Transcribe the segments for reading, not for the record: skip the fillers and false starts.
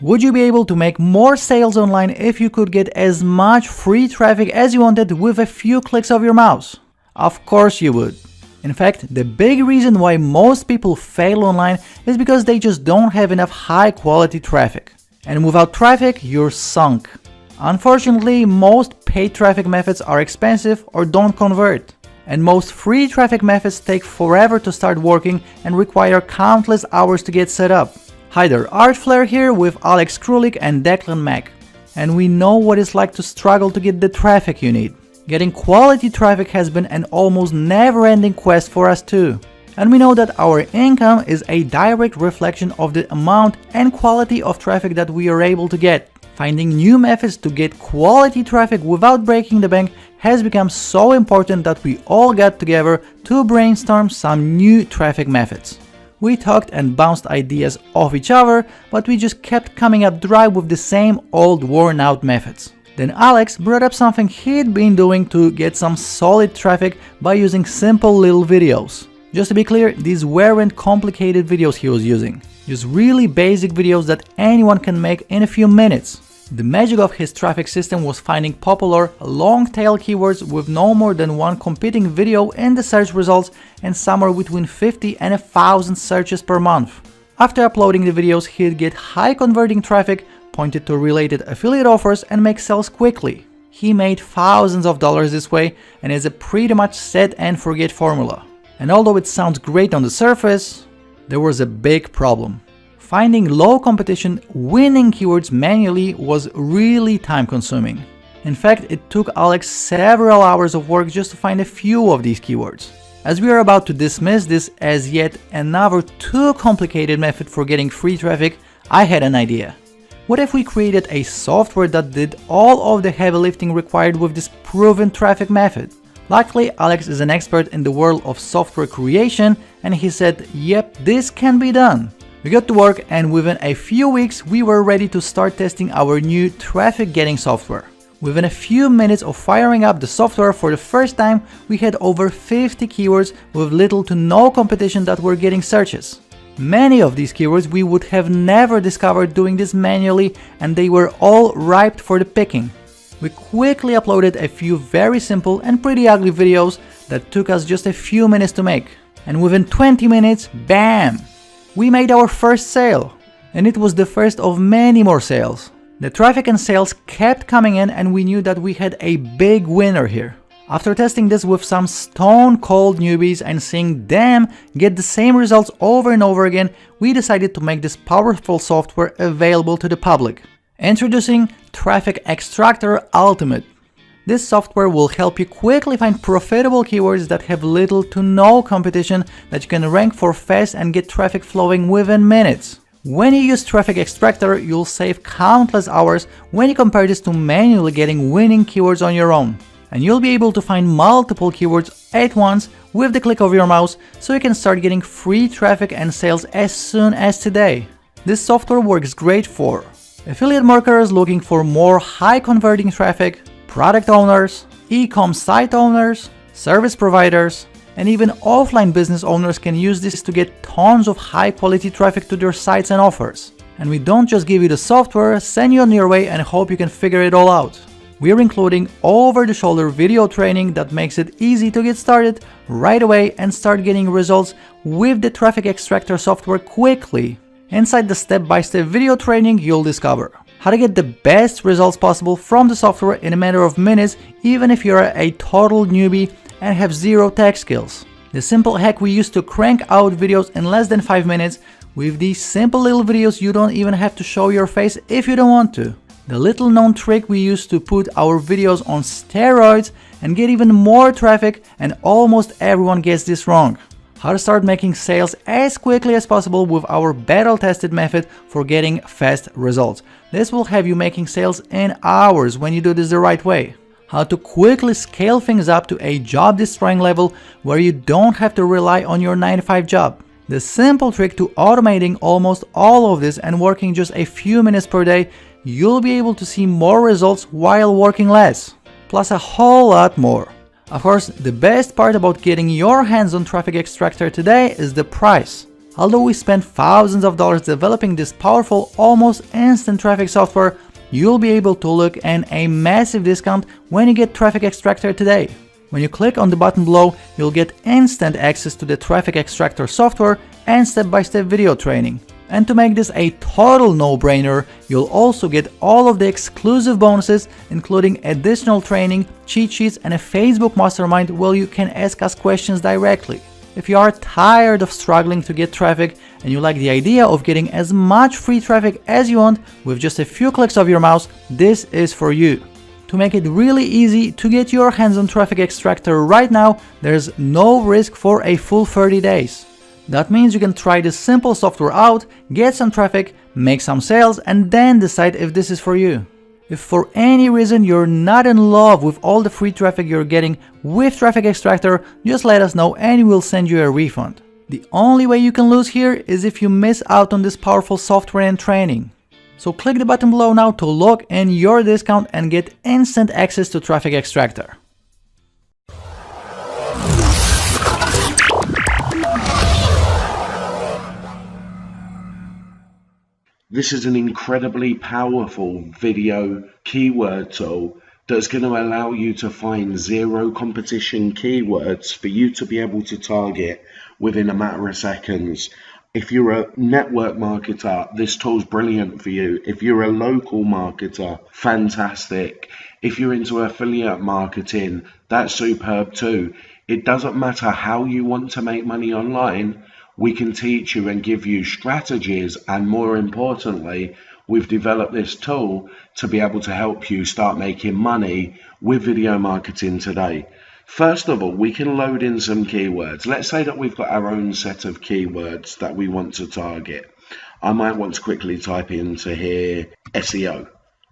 Would you be able to make more sales online if you could get as much free traffic as you wanted with a few clicks of your mouse? Of course you would. In fact, the big reason why most people fail online is because they just don't have enough high quality traffic. And without traffic, you're sunk. Unfortunately, most paid traffic methods are expensive or don't convert. And most free traffic methods take forever to start working and require countless hours to get set up. Hi there, Art Flair here with Alex Krulik and Declan Mack. And we know what it's like to struggle to get the traffic you need. Getting quality traffic has been an almost never-ending quest for us too. And we know that our income is a direct reflection of the amount and quality of traffic that we are able to get. Finding new methods to get quality traffic without breaking the bank has become so important that we all got together to brainstorm some new traffic methods. We talked and bounced ideas off each other, but we just kept coming up dry with the same old worn out methods. Then Alex brought up something he'd been doing to get some solid traffic by using simple little videos. Just to be clear, these weren't complicated videos he was using, just really basic videos that anyone can make in a few minutes. The magic of his traffic system was finding popular, long-tail keywords with no more than one competing video in the search results and somewhere between 50 and 1,000 searches per month. After uploading the videos, he'd get high-converting traffic, pointed to related affiliate offers, and make sales quickly. He made thousands of dollars this way, and is a pretty much set and forget formula. And although it sounds great on the surface, there was a big problem. Finding low competition winning keywords manually was really time consuming. In fact, it took Alex several hours of work just to find a few of these keywords. As we are about to dismiss this as yet another too complicated method for getting free traffic, I had an idea. What if we created a software that did all of the heavy lifting required with this proven traffic method? Luckily, Alex is an expert in the world of software creation and he said, yep, this can be done. We got to work and within a few weeks we were ready to start testing our new traffic getting software. Within a few minutes of firing up the software for the first time, we had over 50 keywords with little to no competition that were getting searches. Many of these keywords we would have never discovered doing this manually, and they were all ripe for the picking. We quickly uploaded a few very simple and pretty ugly videos that took us just a few minutes to make. And within 20 minutes, bam! We made our first sale. And it was the first of many more sales. The traffic and sales kept coming in and we knew that we had a big winner here. After testing this with some stone cold newbies and seeing them get the same results over and over again, we decided to make this powerful software available to the public. Introducing Traffic Extractor Ultimate. This software will help you quickly find profitable keywords that have little to no competition that you can rank for fast and get traffic flowing within minutes. When you use Traffic Extractor, you'll save countless hours when you compare this to manually getting winning keywords on your own. And you'll be able to find multiple keywords at once with the click of your mouse, so you can start getting free traffic and sales as soon as today. This software works great for affiliate marketers looking for more high converting traffic, product owners, e-com site owners, service providers, and even offline business owners can use this to get tons of high quality traffic to their sites and offers. And we don't just give you the software, send you on your way and hope you can figure it all out. We're including over-the-shoulder video training that makes it easy to get started right away and start getting results with the Traffic Extractor software quickly. Inside the step-by-step video training, you'll discover how to get the best results possible from the software in a matter of minutes, even if you're a total newbie and have zero tech skills. The simple hack we use to crank out videos in less than 5 minutes. With these simple little videos, you don't even have to show your face if you don't want to. The little known trick we use to put our videos on steroids and get even more traffic, and almost everyone gets this wrong. How to start making sales as quickly as possible with our battle-tested method for getting fast results. This will have you making sales in hours when you do this the right way. How to quickly scale things up to a job-destroying level where you don't have to rely on your 9-to-5 job. The simple trick to automating almost all of this and working just a few minutes per day, you'll be able to see more results while working less. Plus a whole lot more. Of course, the best part about getting your hands on Traffic Extractor today is the price. Although we spent thousands of dollars developing this powerful, almost instant traffic software, you'll be able to look in a massive discount when you get Traffic Extractor today. When you click on the button below, you'll get instant access to the Traffic Extractor software and step-by-step video training. And to make this a total no-brainer, you'll also get all of the exclusive bonuses, including additional training, cheat sheets, and a Facebook mastermind where you can ask us questions directly. If you are tired of struggling to get traffic and you like the idea of getting as much free traffic as you want with just a few clicks of your mouse, this is for you. To make it really easy to get your hands on Traffic Extractor right now, there's no risk for a full 30 days. That means you can try this simple software out, get some traffic, make some sales, and then decide if this is for you. If for any reason you're not in love with all the free traffic you're getting with Traffic Extractor, just let us know and we'll send you a refund. The only way you can lose here is if you miss out on this powerful software and training. So click the button below now to lock in your discount and get instant access to Traffic Extractor. This is an incredibly powerful video keyword tool that's going to allow you to find zero competition keywords for you to be able to target within a matter of seconds. If you're a network marketer, this tool's brilliant for you. If you're a local marketer, fantastic. If you're into affiliate marketing, that's superb too. It doesn't matter how you want to make money online. We can teach you and give you strategies, and more importantly, we've developed this tool to be able to help you start making money with video marketing today. First of all, we can load in some keywords. Let's say that we've got our own set of keywords that we want to target. I might want to quickly type into here SEO.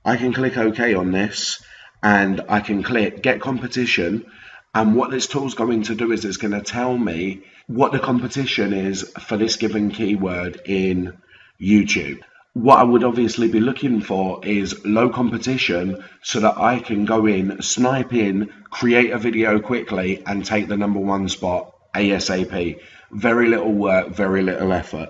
I can click OK on this and I can click Get Competition. And what this tool's going to do is it's going to tell me what the competition is for this given keyword in YouTube. What I would obviously be looking for is low competition so that I can go in, snipe in, create a video quickly and take the #1 spot ASAP. Very little work, very little effort.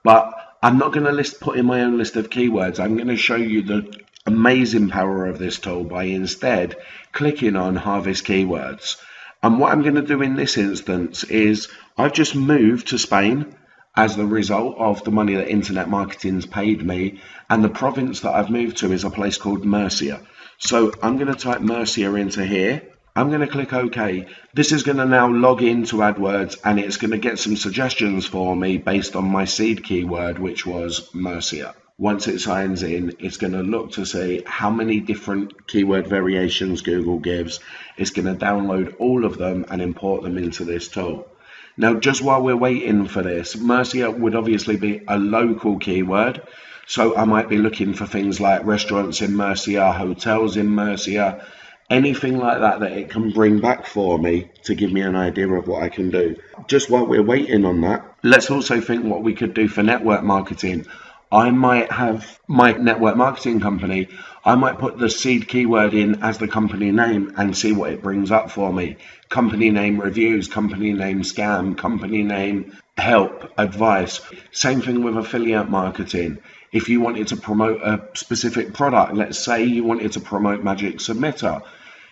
But I'm not going to put in my own list of keywords. I'm going to show you the amazing power of this tool by instead clicking on Harvest Keywords. And what I'm going to do in this instance is I've just moved to Spain as the result of the money that Internet Marketing's paid me, and the province that I've moved to is a place called Murcia. So I'm going to type Murcia into here. I'm going to click OK. This is going to now log into AdWords and it's going to get some suggestions for me based on my seed keyword, which was Murcia. Once it signs in, it's going to look to see how many different keyword variations Google gives. It's going to download all of them and import them into this tool. Now, just while we're waiting for this, Murcia would obviously be a local keyword. So I might be looking for things like restaurants in Murcia, hotels in Murcia, anything like that that it can bring back for me to give me an idea of what I can do. Just while we're waiting on that, let's also think what we could do for network marketing. I might have my network marketing company, I might put the seed keyword in as the company name and see what it brings up for me. Company name reviews, company name scam, company name help, advice. Same thing with affiliate marketing. If you wanted to promote a specific product, let's say you wanted to promote Magic Submitter,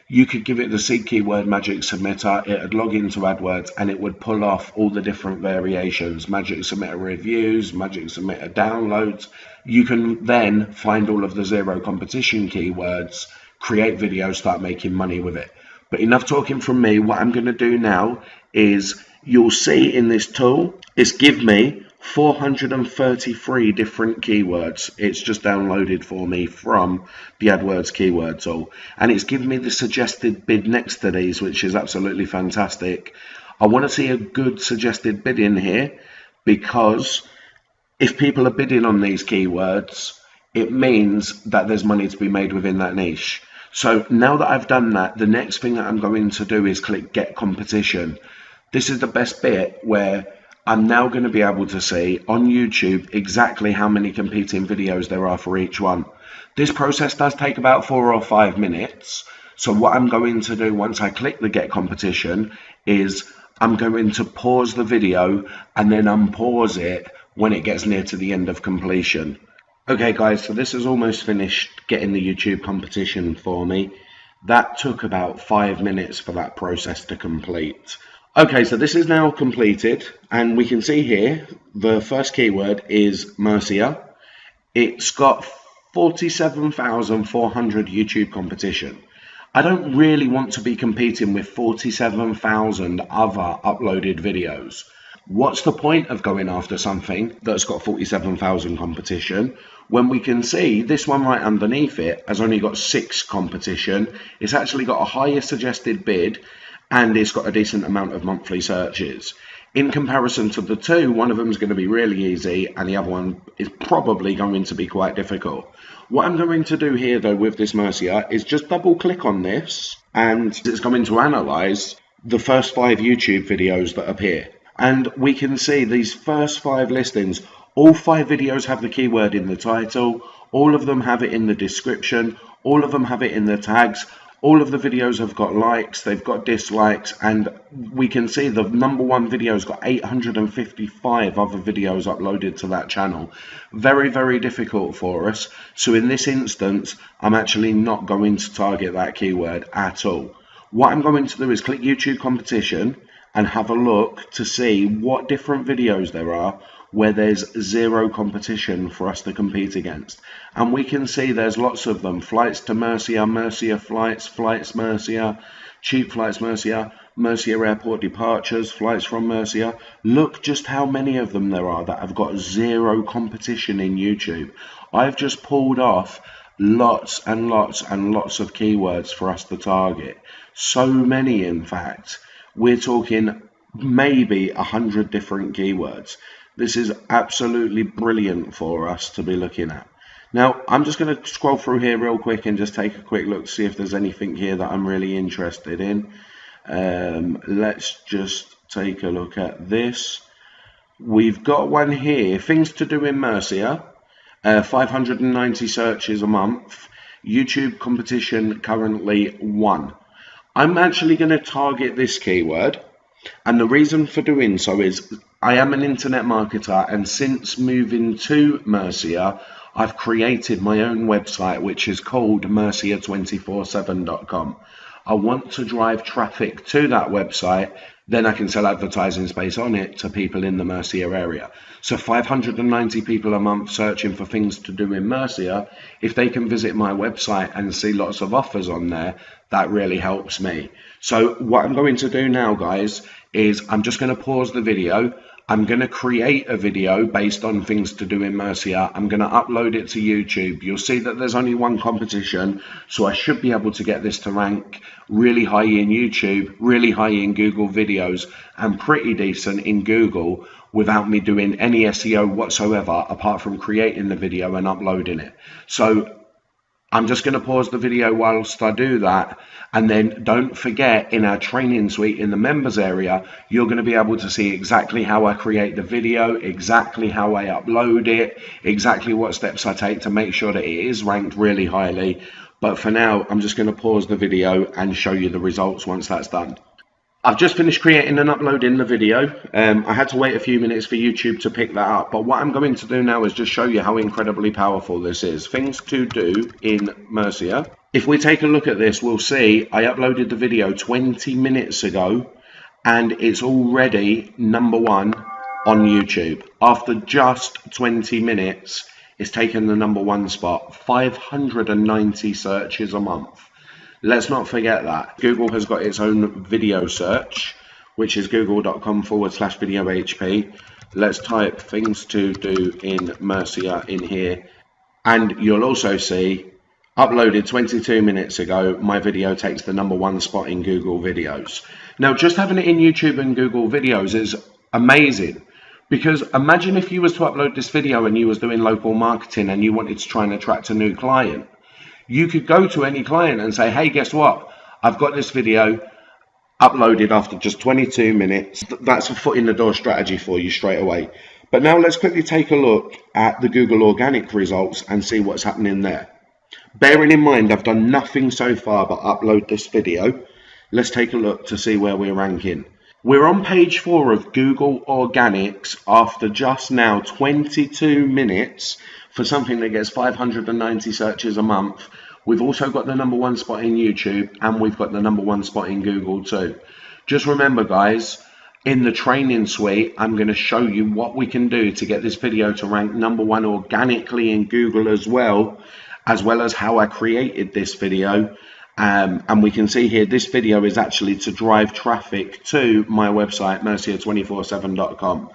you could give it the seed keyword Magic Submitter, it would log into AdWords and it would pull off all the different variations, Magic Submitter reviews, Magic Submitter downloads. You can then find all of the zero competition keywords, create videos, start making money with it. But enough talking from me. What I'm going to do now is you'll see in this tool, it's give me 433 different keywords. It's just downloaded for me from the AdWords keyword tool, and it's given me the suggested bid next to these, which is absolutely fantastic. I want to see a good suggested bid in here, because if people are bidding on these keywords, it means that there's money to be made within that niche. So now that I've done that, the next thing that I'm going to do is click Get Competition. This is the best bit, where I'm now going to be able to see on YouTube exactly how many competing videos there are for each one. This process does take about 4 or 5 minutes. So what I'm going to do once I click the Get Competition is I'm going to pause the video and then unpause it when it gets near to the end of completion. Okay guys, so this is almost finished getting the YouTube competition for me. That took about 5 minutes for that process to complete. Okay, so this is now completed, and we can see here the first keyword is Mercia. It's got 47,400 YouTube competition. I don't really want to be competing with 47,000 other uploaded videos. What's the point of going after something that's got 47,000 competition when we can see this one right underneath it has only got 6 competition? It's actually got a higher suggested bid and it's got a decent amount of monthly searches. In comparison to the two, one of them is going to be really easy and the other one is probably going to be quite difficult. What I'm going to do here though with this Mercia is just double click on this, and it's going to analyze the first 5 YouTube videos that appear. And we can see these first 5 listings, all 5 videos have the keyword in the title, all of them have it in the description, all of them have it in the tags. All of the videos have got likes, they've got dislikes, and we can see the number 1 video's got 855 other videos uploaded to that channel. Very, very difficult for us. So in this instance, I'm actually not going to target that keyword at all. What I'm going to do is click YouTube competition and have a look to see what different videos there are where there's 0 competition for us to compete against. And we can see there's lots of them. Flights to Mercia, Mercia flights, flights Mercia, cheap flights Mercia, Mercia airport departures, flights from Mercia. Look just how many of them there are that have got 0 competition in YouTube. I've just pulled off lots and lots and lots of keywords for us to target. So many, in fact. We're talking maybe 100 different keywords. This is absolutely brilliant for us to be looking at. Now, I'm just going to scroll through here real quick and just take a quick look to see if there's anything here that I'm really interested in. Let's just take a look at this. We've got one here, things to do in Mercia, 590 searches a month, YouTube competition currently 1. I'm actually going to target this keyword, and the reason for doing so is I am an internet marketer, and since moving to Mercia, I've created my own website which is called mercia247.com. I want to drive traffic to that website, then I can sell advertising space on it to people in the Mercia area. So 590 people a month searching for things to do in Mercia, if they can visit my website and see lots of offers on there, that really helps me. So what I'm going to do now, guys, is I'm just going to pause the video. I'm going to create a video based on things to do in Mercia. I'm going to upload it to YouTube. You'll see that there's only 1 competition, so I should be able to get this to rank really high in YouTube, really high in Google videos, and pretty decent in Google without me doing any SEO whatsoever apart from creating the video and uploading it. So I'm just going to pause the video whilst I do that, and then don't forget, in our training suite in the members area, you're going to be able to see exactly how I create the video, exactly how I upload it, exactly what steps I take to make sure that it is ranked really highly. But for now, I'm just going to pause the video and show you the results once that's done. I've just finished creating and uploading the video. I had to wait a few minutes for YouTube to pick that up, but what I'm going to do now is just show you how incredibly powerful this is. Things to do in Mercia. If we take a look at this, we'll see I uploaded the video 20 minutes ago and it's already number 1 on YouTube. After just 20 minutes, it's taken the number 1 spot. 590 searches a month. Let's not forget that. Google has got its own video search, which is google.com/videohp. Let's type things to do in Mercia in here. And you'll also see, uploaded 22 minutes ago, my video takes the number 1 spot in Google videos. Now, just having it in YouTube and Google videos is amazing. Because imagine if you was to upload this video and you was doing local marketing and you wanted to try and attract a new client. You could go to any client and say, hey, guess what? I've got this video uploaded after just 22 minutes. That's a foot in the door strategy for you straight away. But now let's quickly take a look at the Google organic results and see what's happening there. Bearing in mind, I've done nothing so far but upload this video. Let's take a look to see where we're ranking. We're on page 4 of Google Organics after just now 22 minutes for something that gets 590 searches a month. We've also got the #1 spot in YouTube, and we've got the #1 spot in Google too. Just remember, guys, in the training suite, I'm going to show you what we can do to get this video to rank #1 organically in Google as well as how I created this video. And we can see here, this video is actually to drive traffic to my website, mercia247.com.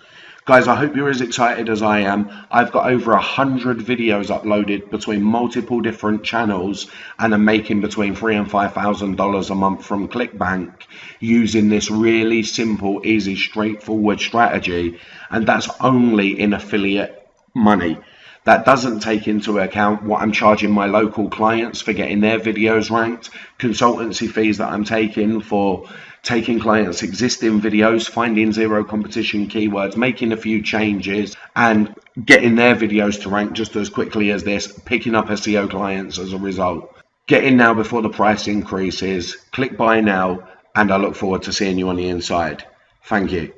Guys, I hope you're as excited as I am. I've got over 100 videos uploaded between multiple different channels, and I'm making between $3,000 and $5,000 a month from ClickBank using this really simple, easy, straightforward strategy. And that's only in affiliate money. That doesn't take into account what I'm charging my local clients for getting their videos ranked, consultancy fees that I'm taking for taking clients' existing videos, finding zero competition keywords, making a few changes, and getting their videos to rank just as quickly as this, picking up SEO clients as a result. Get in now before the price increases. Click buy now, and I look forward to seeing you on the inside. Thank you.